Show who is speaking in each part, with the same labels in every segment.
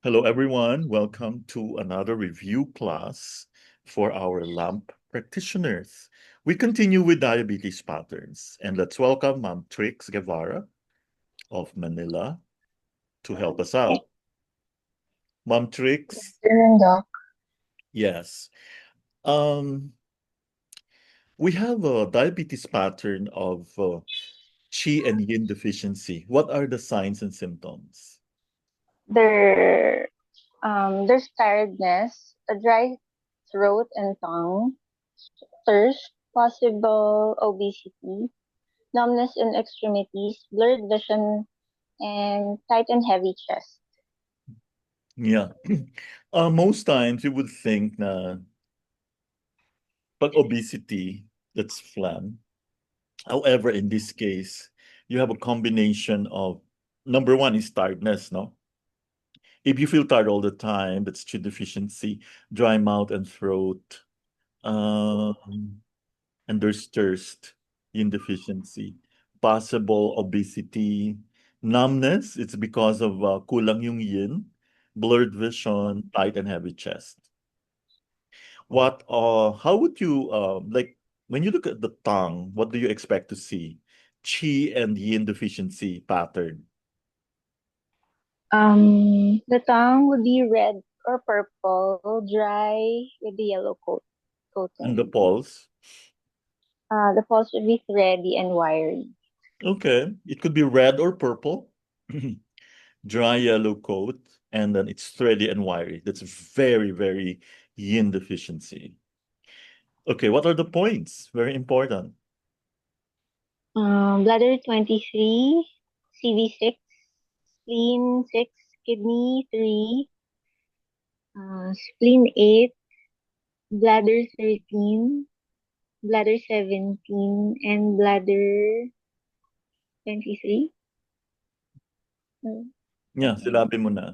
Speaker 1: Hello, everyone. Welcome to another review class for our LAMP practitioners. We continue with diabetes patterns, and let's welcome Ma'am Trix Guevara of Manila to help us out. Ma'am Trix,
Speaker 2: Doc.
Speaker 1: yes. Um, we have a diabetes pattern of Qi and Yin deficiency. What are the signs and symptoms?
Speaker 2: There, there's tiredness, a dry throat and tongue, thirst, possible obesity, numbness in extremities, blurred vision, and tight and heavy chest.
Speaker 1: Yeah. Most times you would think na pag obesity, that's phlegm. However, in this case, you have a combination of number one is tiredness, no? If you feel tired all the time, that's Qi deficiency, dry mouth and throat, and there's thirst, Yin deficiency, possible obesity, numbness, it's because of kulang yung yin, blurred vision, tight and heavy chest. How would you, like, when you look at the tongue, what do you expect to see? Qi and yin deficiency pattern.
Speaker 2: The tongue would be red or purple, dry with the yellow
Speaker 1: And the
Speaker 2: coating.
Speaker 1: pulse.
Speaker 2: The pulse would be thready and wiry.
Speaker 1: Okay. It could be red or purple, dry yellow coat, and then it's thready and wiry. That's very, very yin deficiency. Okay, what are the points? Very important.
Speaker 2: Bladder 23, CV6, spleen 6, kidney 3, spleen 8, bladder 13, bladder 17, and bladder 23.
Speaker 1: Yeah, silabi mo na.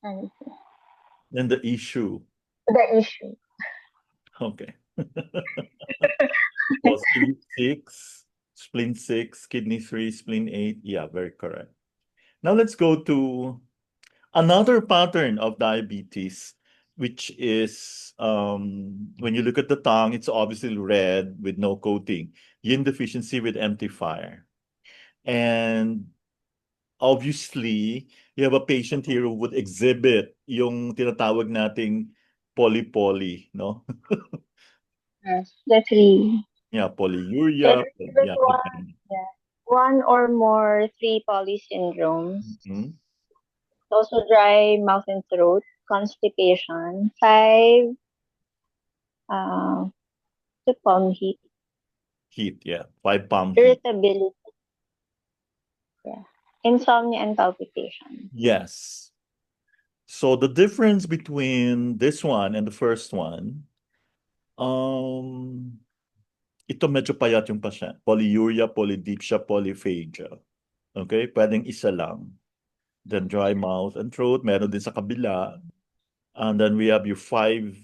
Speaker 2: Ano
Speaker 1: Then the issue.
Speaker 2: The issue.
Speaker 1: Okay. So spleen six, kidney three, spleen eight. Yeah, very correct. Now let's go to another pattern of diabetes, which is when you look at the tongue, it's obviously red with no coating. Yin deficiency with empty fire. And obviously, you have a patient here who would exhibit yung tinatawag nating poly-poly, no?
Speaker 2: Yes, the three.
Speaker 1: Yeah,
Speaker 2: There's,
Speaker 1: polyuria.
Speaker 2: there's
Speaker 1: Yeah,
Speaker 2: one,
Speaker 1: depende.
Speaker 2: yeah, one or more three poly syndromes.
Speaker 1: Mhm.
Speaker 2: Also dry mouth and throat, constipation, five, uh, the palm heat,
Speaker 1: Heat, yeah. 5 pound heat.
Speaker 2: irritability, yeah, insomnia and palpitation.
Speaker 1: Yes. So the difference between this one and the first one, um, ito medyo payat yung pasyente. Polyuria, polydipsia, polyphagia. Okay? Pwedeng isa lang. Then dry mouth and throat, meron din sa kabila. And then we have your 5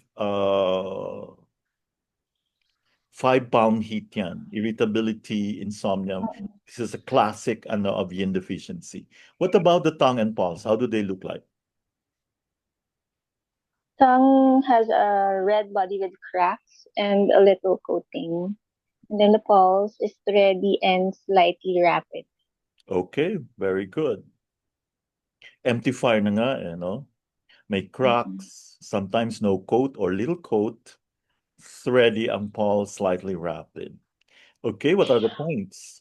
Speaker 1: pound heat yan. Irritability, insomnia. This is a classic ano, of yin deficiency. What about the tongue and pulse? How do they look like?
Speaker 2: Tongue has a red body with cracks and a little coating. And then the pulse is steady and slightly rapid.
Speaker 1: Okay, very good. Empty fire na nga, no? May
Speaker 2: Mhm.
Speaker 1: cracks, sometimes no coat or little coat, thready ang pulse, slightly rapid. Okay, what are the points?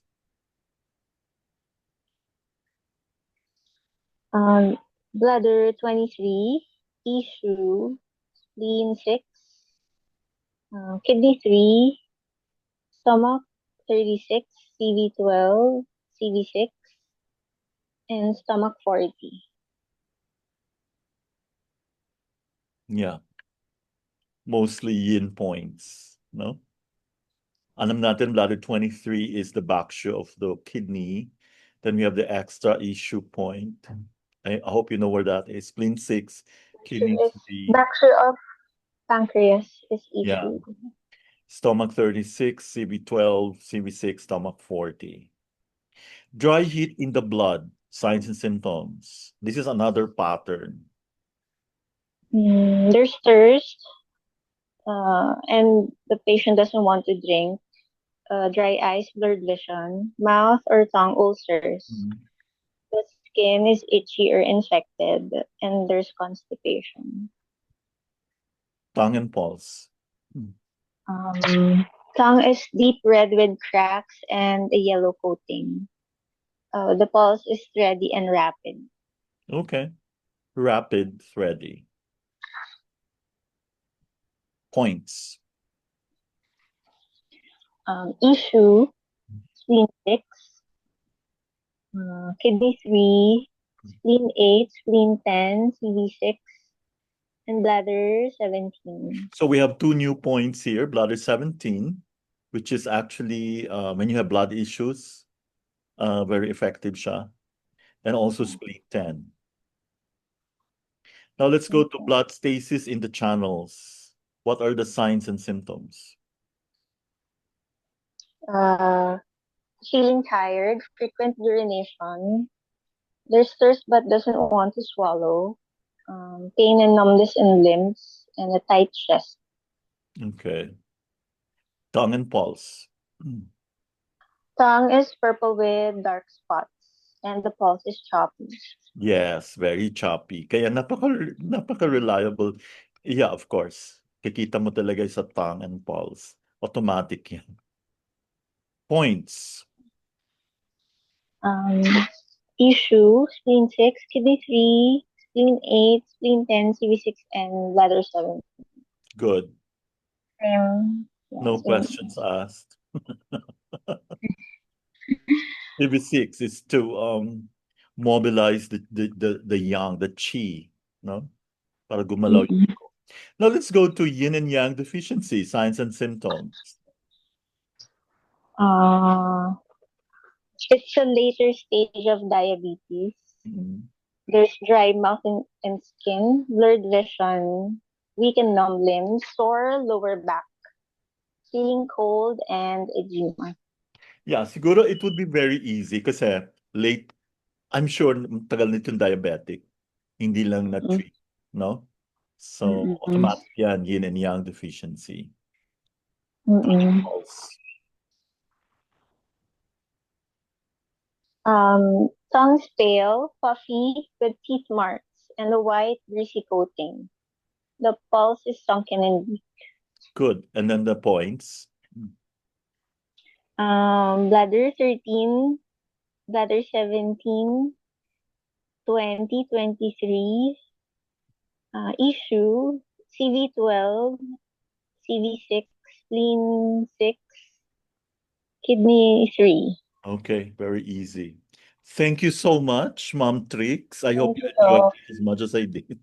Speaker 2: Um, Bladder 23, tissue, spleen 6, kidney 3, stomach 36, CV12, CV6, and stomach 40.
Speaker 1: Yeah, mostly yin points, no? Alam natin, bladder 23 is the backshoe of the kidney. Then we have the extra issue point. I hope you know where that is. Spleen 6,
Speaker 2: Issue
Speaker 1: kidney
Speaker 2: is
Speaker 1: 3.
Speaker 2: Backshare of pancreas is
Speaker 1: Yeah.
Speaker 2: issue.
Speaker 1: Stomach 36, CV12, CV6, stomach 40. Dry heat in the blood, signs and symptoms. This is another pattern.
Speaker 2: There's thirst, and the patient doesn't want to drink. Dry eyes, blurred vision, mouth or tongue ulcers.
Speaker 1: Mhm.
Speaker 2: The skin is itchy or infected, and there's constipation.
Speaker 1: Tongue and pulse. Mm.
Speaker 2: Tongue is deep red with cracks and a yellow coating. The pulse is steady and rapid.
Speaker 1: Okay. Rapid, thready. Points.
Speaker 2: Issue, spleen 6, kidney 3, spleen 8, spleen 10, CV6, and bladder 17.
Speaker 1: So we have two new points here. Bladder 17, which is actually when you have blood issues, very effective siya. And also spleen 10. Now let's go to blood stasis in the channels. What are the signs and symptoms?
Speaker 2: Uh, Feeling tired, frequent urination. There's thirst but doesn't want to swallow. Pain and numbness in limbs and a tight chest.
Speaker 1: Okay. Tongue and pulse. Mm.
Speaker 2: Tongue is purple with dark spots and the pulse is choppy.
Speaker 1: Yes, very choppy. Kaya napaka-reliable. Yeah, of course. Kikita mo talaga sa tongue and pulse. Automatic yan. Points.
Speaker 2: Um, Issue, spleen 6, kidney 3, spleen 8, spleen 10, CV6, and bladder 7.
Speaker 1: Good.
Speaker 2: Same. Yeah,
Speaker 1: No
Speaker 2: same.
Speaker 1: questions asked. TV6 is to mobilize the yang, the chi, no? Para gumalaw.
Speaker 2: Mm-mm.
Speaker 1: Now let's go to yin and yang deficiency, signs and symptoms.
Speaker 2: Uh, it's a later stage of diabetes.
Speaker 1: Mhm.
Speaker 2: There's dry mouth and skin, blurred vision, weak and numb limbs, sore lower back, feeling cold, and edema.
Speaker 1: Yeah, siguro it would be very easy kasi late, I'm sure tagal nitong diabetic, hindi lang
Speaker 2: Mm-mm.
Speaker 1: na-treat, no? So
Speaker 2: Mm-mm.
Speaker 1: automatic yan, yin and yang deficiency.
Speaker 2: Mm-mm.
Speaker 1: Pulse.
Speaker 2: Tongue's pale, puffy, with teeth marks, and a white, greasy coating. The pulse is sunken and weak.
Speaker 1: Good. And then the points.
Speaker 2: Bladder 13, bladder 17, 20, 23. Issue, CV12, CV6, spleen 6, kidney 3.
Speaker 1: Okay, very easy. Thank you so much, Mom Tricks. I hope
Speaker 2: Thank
Speaker 1: you
Speaker 2: you
Speaker 1: enjoyed
Speaker 2: so.
Speaker 1: it as much as I did.